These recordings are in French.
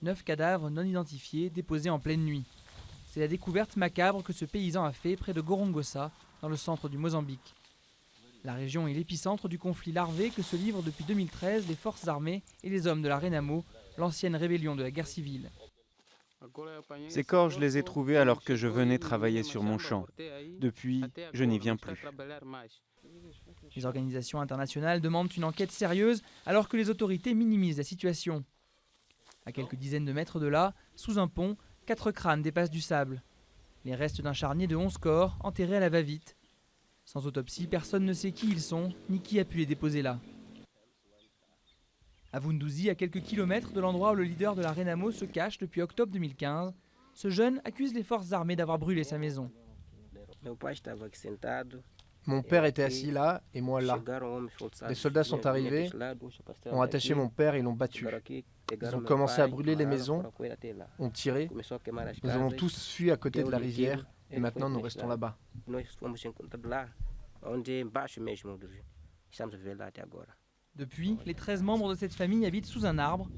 9 cadavres non identifiés déposés en pleine nuit. C'est la découverte macabre que ce paysan a fait près de Gorongosa, dans le centre du Mozambique. La région est l'épicentre du conflit larvé que se livrent depuis 2013 les forces armées et les hommes de la Renamo, l'ancienne rébellion de la guerre civile. Ces corps, je les ai trouvés alors que je venais travailler sur mon champ. Depuis, je n'y viens plus. Les organisations internationales demandent une enquête sérieuse alors que les autorités minimisent la situation. À quelques dizaines de mètres de là, sous un pont, 4 crânes dépassent du sable. Les restes d'un charnier de 11 corps enterrés à la va-vite. Sans autopsie, personne ne sait qui ils sont, ni qui a pu les déposer là. À Vunduzi, à quelques kilomètres de l'endroit où le leader de la Renamo se cache depuis octobre 2015, ce jeune accuse les forces armées d'avoir brûlé sa maison. Mon père était assis là et moi là. Les soldats sont arrivés, ont attaché mon père et l'ont battu. Ils ont commencé à brûler les maisons, ont tiré. Nous avons tous fui à côté de la rivière et maintenant nous restons là-bas. Depuis, les 13 membres de cette famille habitent sous un arbre.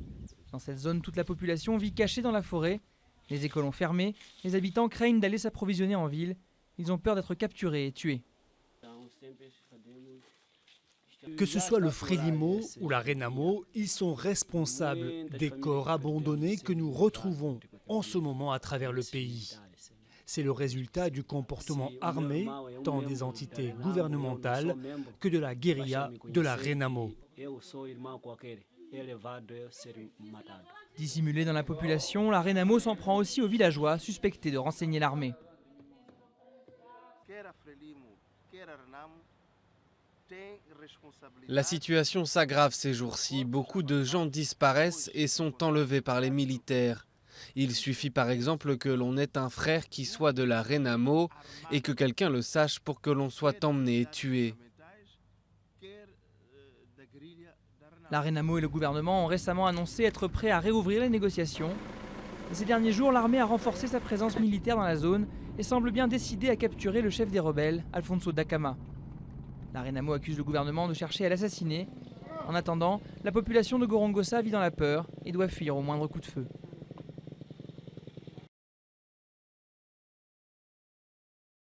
Dans cette zone, toute la population vit cachée dans la forêt. Les écoles ont fermé, les habitants craignent d'aller s'approvisionner en ville. Ils ont peur d'être capturés et tués. Que ce soit le Frélimo ou la Renamo, ils sont responsables des corps abandonnés que nous retrouvons en ce moment à travers le pays. C'est le résultat du comportement armé tant des entités gouvernementales que de la guérilla de la Renamo. Dissimulée dans la population, la Renamo s'en prend aussi aux villageois suspectés de renseigner l'armée. La situation s'aggrave ces jours-ci. Beaucoup de gens disparaissent et sont enlevés par les militaires. Il suffit par exemple que l'on ait un frère qui soit de la Renamo et que quelqu'un le sache pour que l'on soit emmené et tué. La Renamo et le gouvernement ont récemment annoncé être prêts à réouvrir les négociations. Et ces derniers jours, l'armée a renforcé sa présence militaire dans la zone et semble bien décidée à capturer le chef des rebelles, Alfonso Dacama. La Renamo accuse le gouvernement de chercher à l'assassiner. En attendant, la population de Gorongosa vit dans la peur et doit fuir au moindre coup de feu.